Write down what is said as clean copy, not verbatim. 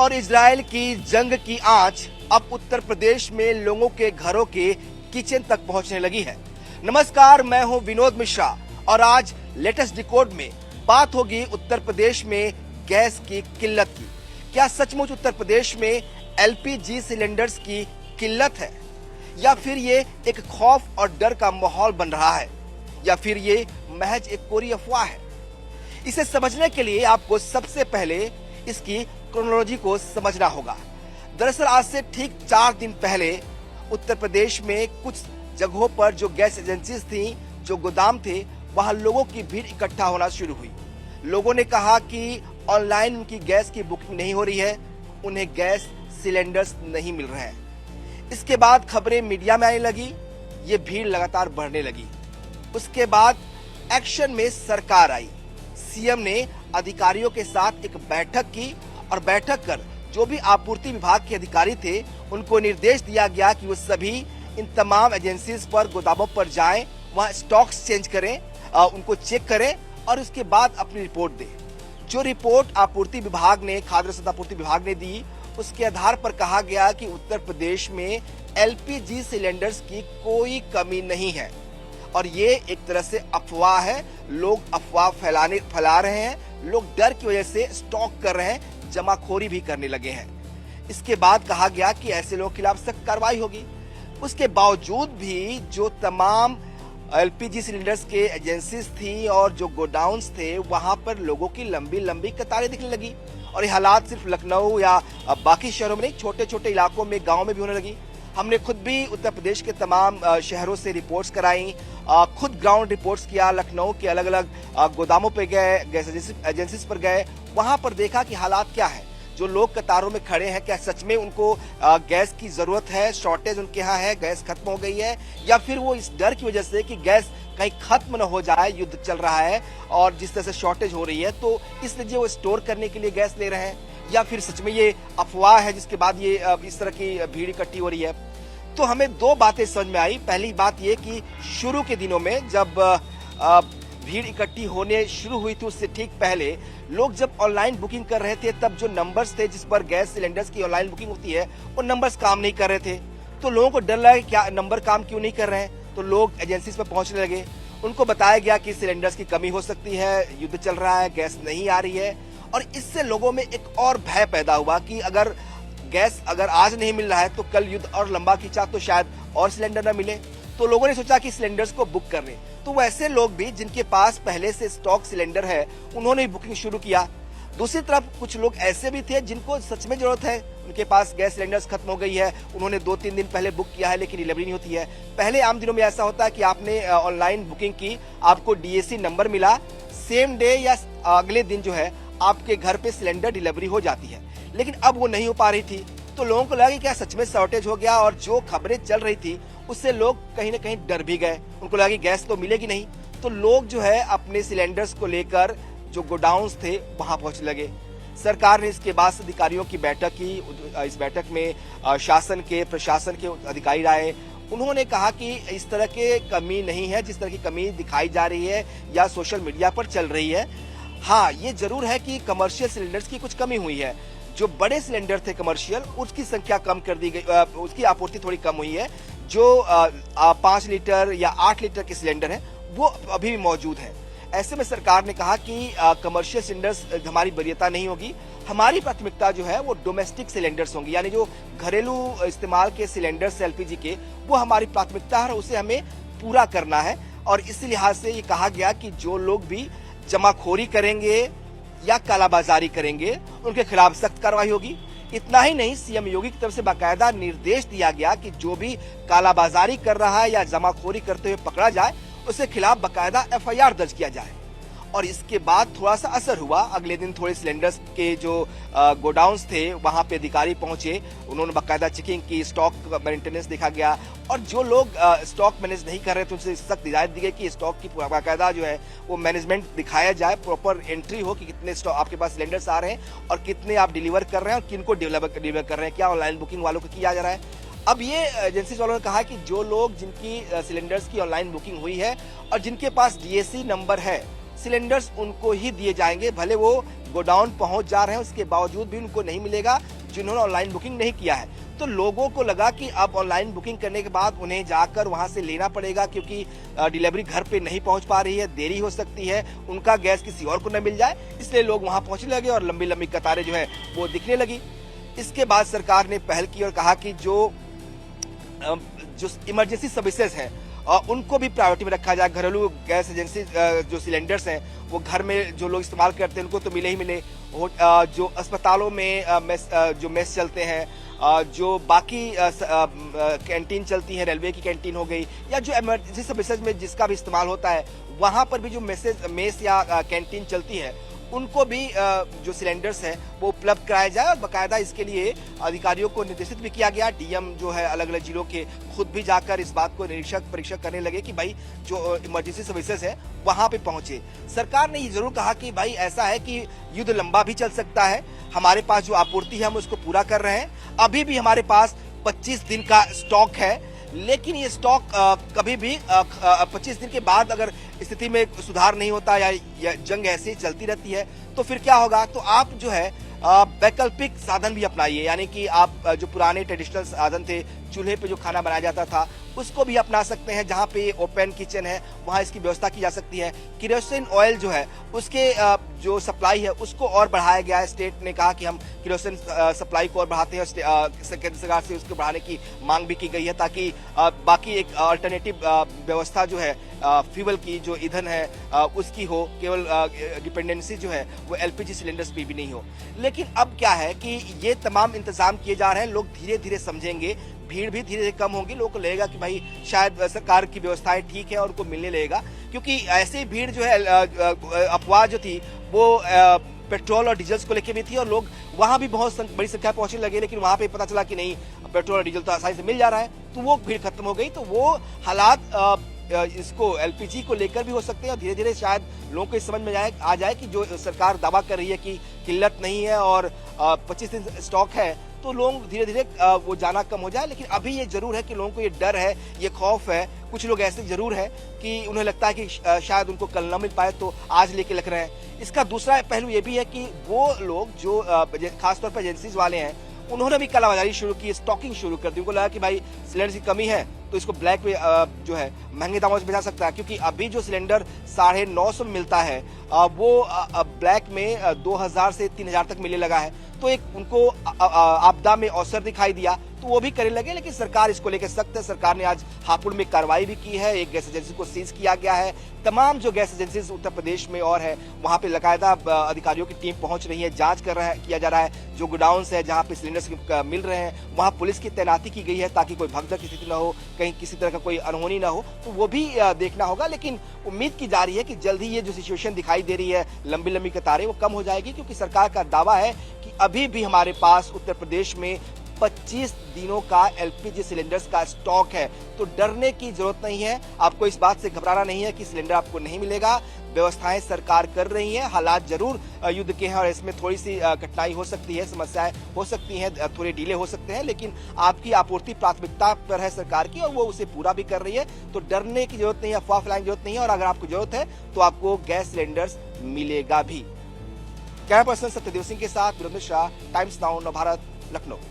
और इजराइल की जंग की आंच अब उत्तर प्रदेश में लोगों के घरों के किचन तक पहुंचने लगी है। नमस्कार, मैं हूं विनोद मिश्रा और आज लेटेस्ट डिकोड में बात होगी उत्तर प्रदेश में गैस की किल्लत की। क्या सचमुच उत्तर प्रदेश में एलपीजी सिलेंडर्स की किल्लत है, या फिर ये एक खौफ और डर का माहौल बन रहा है, या फिर ये महज एक कोरी अफवाह है? इसे समझने के लिए आपको सबसे पहले इसकी क्रोनोलॉजी को समझना होगा। दरअसल आज से ठीक 4 दिन पहले उत्तर प्रदेश में कुछ जगहों पर जो गैस एजेंसीज थी, जो गोदाम थे, वहां लोगों की भीड़ इकट्ठा होना शुरू हुई। लोगों ने कहा कि ऑनलाइन उनकी गैस की बुकिंग नहीं हो रही है, उन्हें गैस सिलेंडर्स नहीं मिल रहे हैं। इसके बाद खबरें मीडिया में आने लगी, ये भीड़ लगातार बढ़ने लगी। उसके बाद एक्शन में सरकार आई। सीएम ने अधिकारियों के साथ एक बैठक की और बैठक कर जो भी आपूर्ति विभाग के अधिकारी थे उनको निर्देश दिया गया कि वो सभी इन तमाम एजेंसीज पर, गोदामों पर जाएं, वहां स्टॉक्स चेंज करें, उनको चेक करें और उसके बाद अपनी रिपोर्ट दें। जो रिपोर्ट आपूर्ति विभाग ने, खाद्य रसद आपूर्ति विभाग ने दी, उसके आधार पर कहा गया कि उत्तर प्रदेश में एलपीजी सिलेंडर्स की कोई कमी नहीं है और ये एक तरह से अफवाह है। लोग अफवाह फैला रहे हैं, लोग डर की वजह से स्टॉक कर रहे हैं, जमाखोरी भी करने लगे हैं। इसके बाद कहा गया कि ऐसे लोगों के खिलाफ सख्त कार्रवाई होगी। उसके बावजूद भी जो तमाम एलपीजी सिलेंडर्स के एजेंसीज थी और जो गोडाउन्स थे, वहां पर लोगों की लंबी लंबी कतारें दिखने लगी। और ये हालात सिर्फ लखनऊ या बाकी शहरों में नहीं, छोटे छोटे इलाकों में, गाँव में भी होने लगी। हमने खुद भी उत्तर प्रदेश के तमाम शहरों से रिपोर्ट्स कराई, खुद ग्राउंड रिपोर्ट्स किया, लखनऊ के अलग अलग गोदामों पे गए, गैस एजेंसीज पर गए, वहां पर देखा कि हालात क्या है। जो लोग कतारों में खड़े हैं, क्या सच में उनको गैस की जरूरत है, शॉर्टेज उनके यहाँ है, गैस खत्म हो गई है, या फिर वो इस डर की वजह से कि गैस कहीं खत्म न हो जाए, युद्ध चल रहा है और जिस तरह से शॉर्टेज हो रही है तो इसलिए वो स्टोर करने के लिए गैस ले रहे हैं, या फिर सच में ये अफवाह है जिसके बाद ये इस तरह की भीड़ इकट्ठी हो रही है। तो हमें 2 बातें समझ में आई। पहली बात ये कि शुरू के दिनों में जब भीड़ इकट्ठी होने शुरू हुई थी, उससे ठीक पहले लोग जब ऑनलाइन बुकिंग कर रहे थे, तब जो नंबर्स थे जिस पर गैस सिलेंडर्स की ऑनलाइन बुकिंग होती है, वो नंबर्स काम नहीं कर रहे थे। तो लोगों को डर लगा कि क्या नंबर काम क्यों नहीं कर रहे हैं, तो लोग एजेंसीज पर पहुंचने लगे। उनको बताया गया कि सिलेंडर्स की कमी हो सकती है, युद्ध चल रहा है, गैस नहीं आ रही है। और इससे लोगों में एक और भय पैदा हुआ कि अगर गैस आज नहीं मिल रहा है तो कल युद्ध और लंबा खींचा तो शायद और सिलेंडर न मिले। तो लोगों ने सोचा कि सिलेंडर्स को बुक कर लें। तो वैसे लोग भी जिनके पास पहले से स्टॉक सिलेंडर है, उन्होंने बुकिंग शुरू किया। दूसरी तरफ कुछ लोग ऐसे भी थे जिनको सच में जरूरत है, उनके पास गैस सिलेंडर्स खत्म हो गई है, उन्होंने 2-3 दिन पहले बुक किया है लेकिन डिलीवरी नहीं होती है। पहले आम दिनों में ऐसा होता है कि आपने ऑनलाइन बुकिंग की, आपको डीएसी नंबर मिला, सेम डे या अगले दिन जो है आपके घर पे सिलेंडर डिलीवरी हो जाती है। लेकिन अब वो नहीं हो पा रही थी, तो लोगों को लगा कि क्या सच में शॉर्टेज हो गया, और जो खबरें चल रही थी उससे लोग कहीं ना कहीं डर भी गए। उनको लगा कि गैस तो मिलेगी नहीं, तो लोग जो है अपने सिलेंडर्स को लेकर जो गोडाउन्स थे वहां पहुंचने लगे। सरकार ने इसके बाद अधिकारियों की बैठक की। इस बैठक में शासन के, प्रशासन के अधिकारी आए। उन्होंने कहा कि इस तरह के कमी नहीं है जिस तरह की कमी दिखाई जा रही है या सोशल मीडिया पर चल रही है। हाँ, ये जरूर है कि कमर्शियल सिलेंडर्स की कुछ कमी हुई है। जो बड़े सिलेंडर थे कमर्शियल, उसकी संख्या कम कर दी गई, उसकी आपूर्ति थोड़ी कम हुई है। जो 5 लीटर या 8 लीटर के सिलेंडर हैं वो अभी भी मौजूद है। ऐसे में सरकार ने कहा कि कमर्शियल सिलेंडर्स हमारी वरीयता नहीं होगी, हमारी प्राथमिकता जो है वो डोमेस्टिक सिलेंडर्स होंगी, यानी जो घरेलू इस्तेमाल के सिलेंडर्स एलपीजी के, वो हमारी प्राथमिकता है, उसे हमें पूरा करना है। और इसी लिहाज से ये कहा गया कि जो लोग भी जमाखोरी करेंगे या कालाबाजारी करेंगे, उनके खिलाफ सख्त कार्रवाई होगी। इतना ही नहीं, सीएम योगी की तरफ से बाकायदा निर्देश दिया गया कि जो भी कालाबाजारी कर रहा है या जमाखोरी करते हुए पकड़ा जाए, उसके खिलाफ बाकायदा एफआईआर दर्ज किया जाए। और इसके बाद थोड़ा सा असर हुआ। अगले दिन थोड़े सिलेंडर्स के जो गोडाउन्स थे वहां पे अधिकारी पहुंचे, उन्होंने बाकायदा चेकिंग की, स्टॉक मेंटेनेंस देखा गया। और जो लोग स्टॉक मैनेज नहीं कर रहे थे उनसे सख्त हिदायत दी गई कि स्टॉक की बाकायदा जो है वो मैनेजमेंट दिखाया जाए, प्रॉपर एंट्री हो कि कितने स्टॉक आपके पास सिलेंडर्स आ रहे हैं और कितने आप डिलीवर कर रहे हैं और किनको डिलीवर कर रहे हैं, क्या ऑनलाइन बुकिंग वालों को किया जा रहा है। अब ये एजेंसीज वालों ने कहा कि जो लोग जिनकी सिलेंडर्स की ऑनलाइन बुकिंग हुई है और जिनके पास डीएसी नंबर है, सिलेंडर्स उनको ही दिए जाएंगे, भले वो गोडाउन पहुंच जा रहे हैं उसके बावजूद भी उनको नहीं मिलेगा जिन्होंने ऑनलाइन बुकिंग नहीं किया है। तो लोगों को लगा कि अब ऑनलाइन बुकिंग करने के बाद उन्हें जाकर वहां से लेना पड़ेगा, क्योंकि डिलीवरी घर पे नहीं पहुंच पा रही है, देरी हो सकती है, उनका गैस किसी और को न मिल जाए, इसलिए लोग वहां पहुंचने लगे और लंबी लंबी कतारें जो है वो दिखने लगी। इसके बाद सरकार ने पहल की और कहा कि जो इमरजेंसी सर्विसेज हैं उनको भी प्रायोरिटी में रखा जाए। घरेलू गैस एजेंसी जो सिलेंडर्स हैं वो घर में जो लोग इस्तेमाल करते हैं उनको तो मिले ही मिले, जो अस्पतालों में जो मेस चलते हैं, जो बाकी कैंटीन चलती है, रेलवे की कैंटीन हो गई, या जो इमरजेंसी सर्विसेज में जिसका भी इस्तेमाल होता है वहां पर भी जो मेस या कैंटीन चलती है उनको भी जो सिलेंडर्स हैं वो उपलब्ध कराया जाए। और बाकायदा इसके लिए अधिकारियों को निर्देशित भी किया गया। डीएम जो है अलग अलग जिलों के खुद भी जाकर इस बात को परीक्षक करने लगे कि भाई जो इमरजेंसी सर्विसेज है वहां पे पहुंचे। सरकार ने ये जरूर कहा कि भाई ऐसा है कि युद्ध लंबा भी चल सकता है, हमारे पास जो आपूर्ति है हम उसको पूरा कर रहे हैं, अभी भी हमारे पास 25 दिन का स्टॉक है, लेकिन ये स्टॉक कभी भी 25 दिन के बाद अगर स्थिति में सुधार नहीं होता या जंग ऐसे ही चलती रहती है तो फिर क्या होगा। तो आप जो है वैकल्पिक साधन भी अपनाइए, यानी कि आप जो पुराने ट्रेडिशनल साधन थे, चूल्हे पे जो खाना बनाया जाता था उसको भी अपना सकते हैं। जहाँ पे ओपन किचन है वहाँ इसकी व्यवस्था की जा सकती है। केरोसिन ऑयल जो है उसके जो सप्लाई है उसको और बढ़ाया गया है। स्टेट ने कहा कि हम केरोसिन सप्लाई को और बढ़ाते हैं, केंद्र सरकार से उसको बढ़ाने की मांग भी की गई है, ताकि बाकी एक अल्टरनेटिव व्यवस्था जो है फ्यूल की जो ईंधन है उसकी हो, केवल डिपेंडेंसी जो है वो एलपीजी सिलेंडर्स पे भी नहीं हो। लेकिन अब क्या है कि ये तमाम इंतजाम किए जा रहे हैं, लोग धीरे धीरे समझेंगे, भीड़ भी धीरे धीरे कम होगी, लोगों को लगेगा कि भाई शायद सरकार की व्यवस्थाएं ठीक है और उनको मिलने लगेगा। क्योंकि ऐसे भीड़ जो है अफवाह जो थी वो पेट्रोल और डीजल को लेकर भी थी और लोग वहां भी बहुत बड़ी संख्या पहुंचने लगे, लेकिन वहां पे पता चला कि नहीं पेट्रोल और डीजल तो आसानी से मिल जा रहा है, तो वो भीड़ खत्म हो गई। तो वो हालात इसको एलपीजी को लेकर भी हो सकते हैं और धीरे धीरे शायद लोगों को इस समझ में आ जाए कि जो सरकार दावा कर रही है कि किल्लत नहीं है और 25 दिन स्टॉक है, तो लोग धीरे धीरे वो जाना कम हो जाए। लेकिन अभी ये जरूर है कि लोगों को ये डर है, ये खौफ है, कुछ लोग ऐसे जरूर है कि उन्हें लगता है कि शायद उनको कल न मिल पाए तो आज लेके रख रहे हैं। इसका दूसरा पहलू ये भी है कि वो लोग जो खासतौर पर एजेंसीज वाले हैं उन्होंने भी कालाबाजारी शुरू की, स्टॉकिंग शुरू कर दी। उनको लगा कि भाई सिलेंडर की कमी है तो इसको ब्लैक में जो है महंगे दामों से बेचा सकता है, क्योंकि अभी जो सिलेंडर 950 में मिलता है वो ब्लैक में 2000 से 3000 तक मिलने लगा है। तो एक उनको आपदा में अवसर दिखाई दिया तो वो भी करने लगे। लेकिन सरकार इसको लेकर सख्त है। सरकार ने आज हापुड़ में कार्रवाई भी की है, एक गैस एजेंसी को सीज किया गया है। तमाम जो गैस एजेंसीज उत्तर प्रदेश में और है वहां पे बाकायदा अधिकारियों की टीम पहुंच रही है, जांच किया जा रहा है। जो गोडाउन्स है जहां पे सिलेंडर्स मिल रहे हैं वहां पुलिस की तैनाती की गई है ताकि कोई भगदड़ की स्थिति न हो, कहीं किसी तरह का कोई अनहोनी ना हो, तो वो भी देखना होगा। लेकिन उम्मीद की जा रही है कि जल्द ही ये जो सिचुएशन दिखाई दे रही है लंबी लंबी कतारें वो कम हो जाएगी, क्योंकि सरकार का दावा है कि अभी भी हमारे पास उत्तर प्रदेश में 25 दिनों का एलपीजी सिलेंडर्स का स्टॉक है। तो डरने की जरूरत नहीं है, आपको इस बात से घबराना नहीं है कि सिलेंडर आपको नहीं मिलेगा। व्यवस्थाएं सरकार कर रही है, हालात जरूर युद्ध के हैं और इसमें थोड़ी सी कठिनाई हो सकती है, समस्याएं हो सकती हैं, थोड़े डिले हो सकते हैं, लेकिन आपकी आपूर्ति प्राथमिकता पर है सरकार की और वो उसे पूरा भी कर रही है। तो डरने की जरूरत नहीं है, अफवाह फैलाने की जरूरत नहीं है, और अगर आपको जरूरत है तो आपको गैस सिलेंडर्स मिलेगा भी। कैमरा पर्सन सत्यदेव सिंह के साथ विनोद मिश्रा, टाइम्स नाउ नवभारत, लखनऊ।